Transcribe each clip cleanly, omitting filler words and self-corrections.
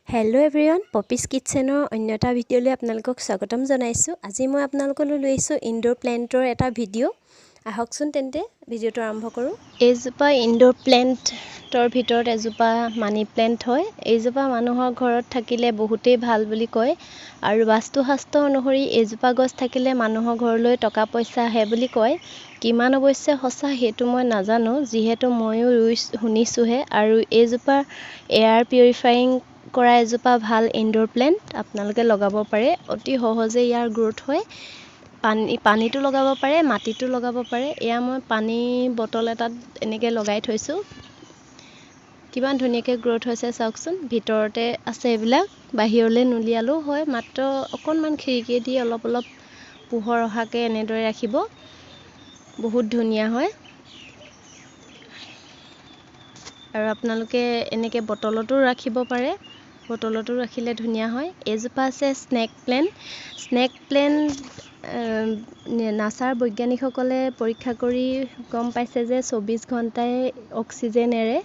Hello' everyone, পপিজ কিটচেনৰ অন্য এটা ভিডিঅ'লৈ আপোনালোকক স্বাগতম জনাইছোঁ। আজি মই আপোনালোকলৈ লৈ আহিছোঁ ইনডোৰ প্লেণ্টৰ এটা ভিডিঅ'। আহকচোন তেন্তে ভিডিঅ'টো আৰম্ভ কৰোঁ। এইজোপা ইনডোৰ প্লেণ্টৰ ভিতৰত এজোপা মানি প্লেণ্ট হয়। এইজোপা মানুহৰ ঘৰত থাকিলে বহুতেই ভাল বুলি কয় আৰু বাস্তুশাস্ত্ৰ অনুসৰি এইজোপা গছ থাকিলে মানুহৰ ঘৰলৈ টকা পইচা আহে বুলি কয়। কিমান অৱশ্যে সঁচা সেইটো মই নাজানো, যিহেতু ময়ো শুনিছোঁহে। আৰু এইজোপা এয়াৰ পিউৰিফাইং কৰা এজোপা ভাল ইনডোৰ প্লেণ্ট আপোনালোকে লগাব পাৰে। অতি সহজে ইয়াৰ গ্ৰোথ হয়। পানীটো লগাব পাৰে, মাটিতো লগাব পাৰে। এয়া মই পানী বটল এটাত এনেকৈ লগাই থৈছোঁ। কিমান ধুনীয়াকৈ গ্ৰোথ হৈছে চাওকচোন। ভিতৰতে আছে এইবিলাক, বাহিৰলৈ নুলিয়ালেও হয়, মাত্ৰ অকণমান খিৰিকী দি অলপ পোহৰ অহাকৈ এনেদৰে ৰাখিব। বহুত ধুনীয়া হয়। আৰু আপোনালোকে এনেকৈ বটলতো ৰাখিব পাৰে, বটলতো ৰাখিলে ধুনীয়া হয়। এইজোপা আছে স্নেক প্লেণ্ট। স্নেক প্লেণ্ট নাছাৰ বৈজ্ঞানিকসকলে পৰীক্ষা কৰি গম পাইছে যে 24 ঘণ্টাই অক্সিজেন এৰে।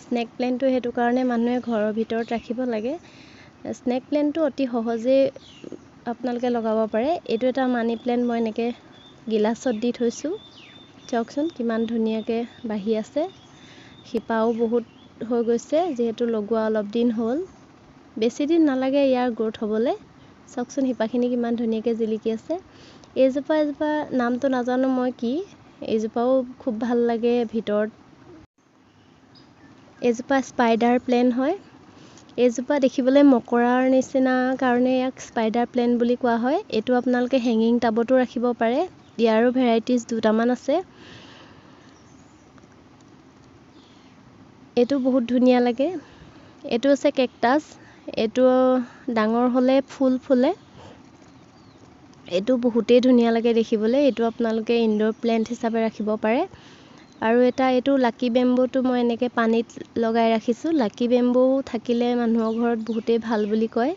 স্নেক প্লেণ্টটো সেইটো কাৰণে মানুহে ঘৰৰ ভিতৰত ৰাখিব লাগে। স্নেক প্লেণ্টটো অতি সহজেই আপোনালোকে লগাব পাৰে। এইটো এটা মানি প্লেণ্ট মই এনেকৈ গিলাচত দি থৈছোঁ। চাওকচোন কিমান ধুনীয়াকৈ বাঢ়ি আছে। শিপাও বহুত হৈ গৈছে, যিহেতু লগোৱা অলপ দিন হ'ল। বেছি দিন নালাগে ইয়াৰ গ্ৰোথ হ'বলৈ। চাওকচোন শিপাখিনি কিমান ধুনীয়াকৈ জিলিকি আছে। এজোপা নামটো নাজানো মই কি। এইজোপাও খুব ভাল লাগে ভিতৰত। এইজোপা স্পাইডাৰ প্লেণ্ট হয়। এইজোপা দেখিবলৈ মকৰাৰ নিচিনা কাৰণে ইয়াক স্পাইডাৰ প্লেণ্ট বুলি কোৱা হয়। এইটো আপোনালোকে হেঙিং টাবতো ৰাখিব পাৰে। ইয়াৰো ভেৰাইটিজ দুটামান আছে। এইটো বহুত ধুনীয়া লাগে। এইটো আছে কেকটাছ। এইটো ডাঙৰ হ'লে ফুল ফুলে। এইটো বহুতেই ধুনীয়া লাগে দেখিবলৈ। এইটো আপোনালোকে ইনডোৰ প্লেণ্ট হিচাপে ৰাখিব পাৰে। আৰু এইটো লাকি বেম্বুটো মই এনেকৈ পানীত লগাই ৰাখিছোঁ। লাকি বেম্বু থাকিলে মানুহৰ ঘৰত বহুতেই ভাল বুলি কয়।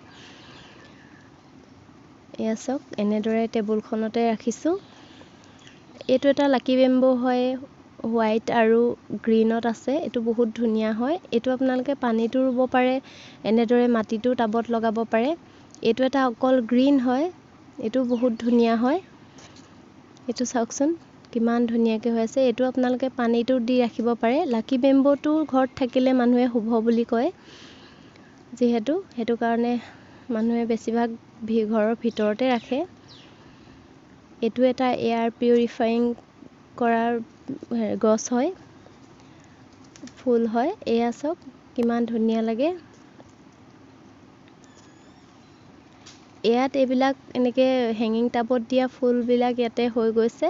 এয়া চাওক, এনেদৰে টেবুলখনতে ৰাখিছোঁ। এইটো এটা লাকি বেম্বু হয়, হোৱাইট আৰু গ্ৰীণত আছে। এইটো বহুত ধুনীয়া হয়। এইটো আপোনালোকে পানীতো ৰুব পাৰে, এনেদৰে মাটিটো টাবত লগাব পাৰে। এইটো এটা অকল গ্ৰীণ হয়। এইটো বহুত ধুনীয়া হয়। এইটো চাওকচোন কিমান ধুনীয়াকৈ হৈ আছে। এইটো আপোনালোকে পানীটো দি ৰাখিব পাৰে। লাকি বেম্বুটো ঘৰত থাকিলে মানুহে শুভ বুলি কয়, যিহেতু সেইটো কাৰণে মানুহে বেছিভাগ ঘৰৰ ভিতৰতে ৰাখে। এইটো এটা এয়াৰ পিউৰিফাইং কৰাৰ গছ হয়, ফুল হয়। এয়া চাওক কিমান ধুনীয়া লাগে। ইয়াত এইবিলাক এনেকৈ হেঙিং টাবত দিয়া ফুলবিলাক ইয়াতে হৈ গৈছে।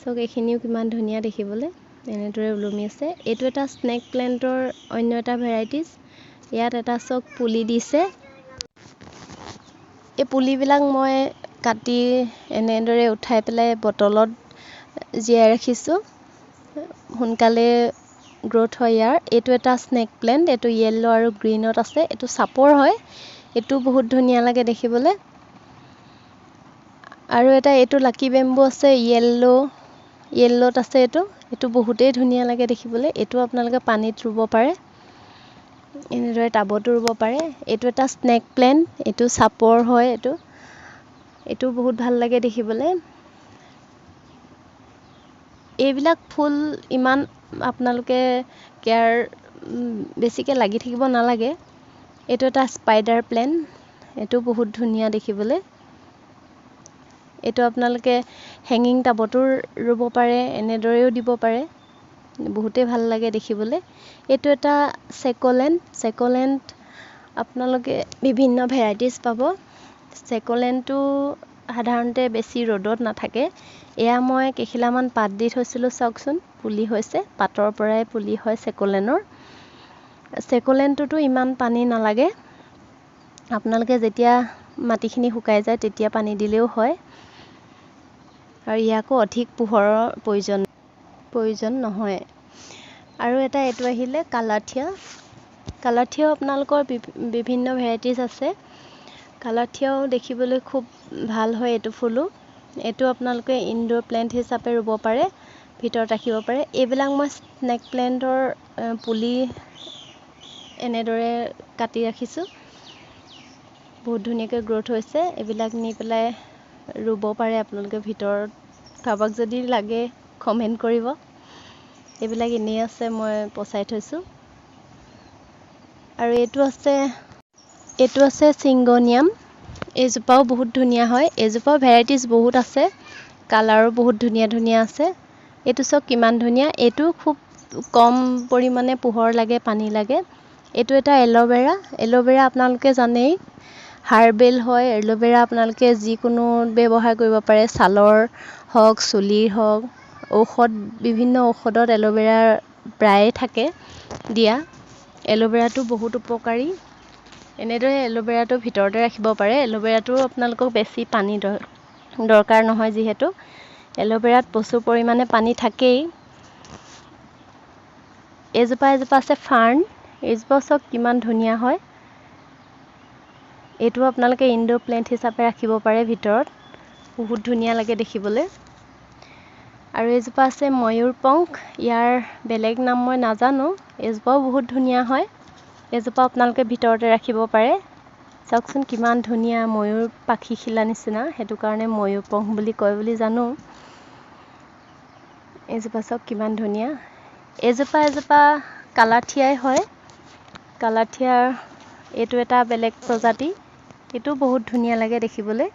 চাওক এইখিনিও কিমান ধুনীয়া দেখিবলৈ, এনেদৰে ওলমি আছে। এইটো এটা স্নেক প্লেণ্টৰ অন্য এটা ভেৰাইটিজ। ইয়াত এটা চাওক পুলি দিছে। এই পুলিবিলাক মই কাটি এনেদৰে উঠাই পেলাই বটলত জীয়াই ৰাখিছোঁ। সোনকালে গ্ৰোথ হয় ইয়াৰ। এইটো এটা স্নেক প্লেণ্ট। এইটো য়েল্ল' আৰু গ্ৰীণত আছে। এইটো চাপৰ হয়। এইটো বহুত ধুনীয়া লাগে দেখিবলৈ। আৰু এইটো লাকি বেম্বু আছে, য়েল্ল'ত আছে। এইটো বহুতেই ধুনীয়া লাগে দেখিবলৈ। এইটো আপোনালোকে পানীত ৰুব পাৰে, এনেদৰে টাবতো ৰুব পাৰে। এইটো এটা স্নেক প্লেণ্ট। এইটো চাপৰ হয়। এইটো বহুত ভাল লাগে দেখিবলৈ। এইবিলাক ফুল ইমান আপোনালোকে বেছিকৈ লাগি থাকিব নালাগে। এইটো এটা স্পাইডাৰ প্লেণ্ট। এইটো বহুত ধুনীয়া দেখিবলৈ। এইটো আপোনালোকে হেঙিং টাবতো ৰুব পাৰে, এনেদৰেও দিব পাৰে। বহুতেই ভাল লাগে দেখিবলৈ। এইটো এটা চেকলেণ্ট। আপোনালোকে বিভিন্ন ভেৰাইটিজ পাব। চেকলেণ্টটো সাধাৰণতে বেছি ৰ'দত নাথাকে। এয়া মই কেইখিলামান পাত দি থৈছিলোঁ, চাওকচোন পুলি হৈছে। পাতৰ পৰাই পুলি হয় চেকলেণ্টৰ। চেকলেণ্টটোতো ইমান পানী নালাগে। আপোনালোকে যেতিয়া মাটিখিনি শুকাই যায় তেতিয়া পানী দিলেও হয়। আৰু ইয়াকো অধিক পোহৰৰ প্ৰয়োজন নহয়। আৰু এইটো আহিলে কালাথিয়া। কালাথিয়াও আপোনালোকৰ বিভিন্ন ভেৰাইটিজ আছে। কালাথিয়াও দেখিবলৈ খুব ভাল হয়। এইটো ফুলো এইটো আপোনালোকে ইনডোৰ প্লেণ্ট হিচাপে ৰুব পাৰে, ভিতৰত ৰাখিব পাৰে। এইবিলাক মই স্নেক প্লেণ্টৰ পুলি এনেদৰে কাটি ৰাখিছোঁ। বহুত ধুনীয়াকৈ গ্ৰ'থ হৈছে। এইবিলাক নি পেলাই ৰুব পাৰে আপোনালোকে ভিতৰত। কাৰোবাক যদি লাগে কমেণ্ট কৰিব। এইবিলাক এনেই আছে, মই পচাই থৈছোঁ। আৰু এইটো আছে চিংগনিয়াম। এইজোপাও বহুত ধুনীয়া হয়। এইজোপাও ভেৰাইটিজ বহুত আছে, কালাৰো বহুত ধুনীয়া ধুনীয়া আছে। এইটো চাওক কিমান ধুনীয়া। এইটো খুব কম পৰিমাণে পোহৰ লাগে, পানী লাগে। এইটো এটা এল'ভেৰা। এল'ভেৰা আপোনালোকে জানেই হাৰ্বেল হয়। এল'ভেৰা আপোনালোকে যিকোনো ব্যৱহাৰ কৰিব পাৰে, ছালৰ হওক, চুলিৰ হওক, বিভিন্ন ঔষধত এল'ভেৰা প্ৰায়ে থাকে দিয়া। এল'ভেৰাটো বহুত উপকাৰী। এনেদৰে এল'ভেৰাটো ভিতৰতে ৰাখিব পাৰে। এল'ভেৰাটো আপোনালোকক বেছি পানী দৰকাৰ নহয়, যিহেতু এল'ভেৰাত প্ৰচুৰ পৰিমাণে পানী থাকেই। এজোপা আছে ফাৰ্ণ। এইজোপা চাওক কিমান ধুনীয়া হয়। এইটো আপোনালোকে ইনড'ৰ প্লেণ্ট হিচাপে ৰাখিব পাৰে ভিতৰত। বহুত ধুনীয়া লাগে দেখিবলৈ। আৰু এইজোপা আছে ময়ূৰপংখ। ইয়াৰ বেলেগ নাম মই নাজানো। এইজোপাও বহুত ধুনীয়া হয়। এইজোপা আপোনালোকে ভিতৰতে ৰাখিব পাৰে। চাওকচোন কিমান ধুনীয়া, ময়ূৰ পাখিখিলা নিচিনা, সেইটো কাৰণে ময়ূৰপংখ বুলি কয় বুলি জানো। এইজোপা চাওক কিমান ধুনীয়া। এজোপা কালাথিয়াই হয়। কালাথিয়াৰ এইটো এটা বেলেগ প্ৰজাতি। এইটো বহুত ধুনীয়া লাগে দেখিবলৈ।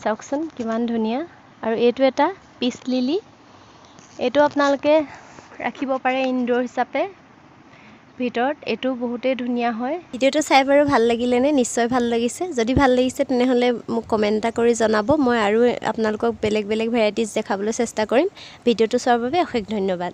চাওকচোন কিমান ধুনীয়া। আৰু এইটো এটা পিচ লিলি। এইটো আপোনালোকে ৰাখিব পাৰে ইনড'ৰ হিচাপে ভিতৰত। এইটো বহুতেই ধুনীয়া হয়। ভিডিঅ'টো চাই বাৰু ভাল লাগিলেনে? নিশ্চয় ভাল লাগিছে। যদি ভাল লাগিছে তেনেহ'লে মোক কমেণ্ট এটা কৰি জনাব। মই আৰু আপোনালোকক বেলেগ বেলেগ ভেৰাইটিজ দেখাবলৈ চেষ্টা কৰিম। ভিডিঅ'টো চোৱাৰ বাবে অশেষ ধন্যবাদ।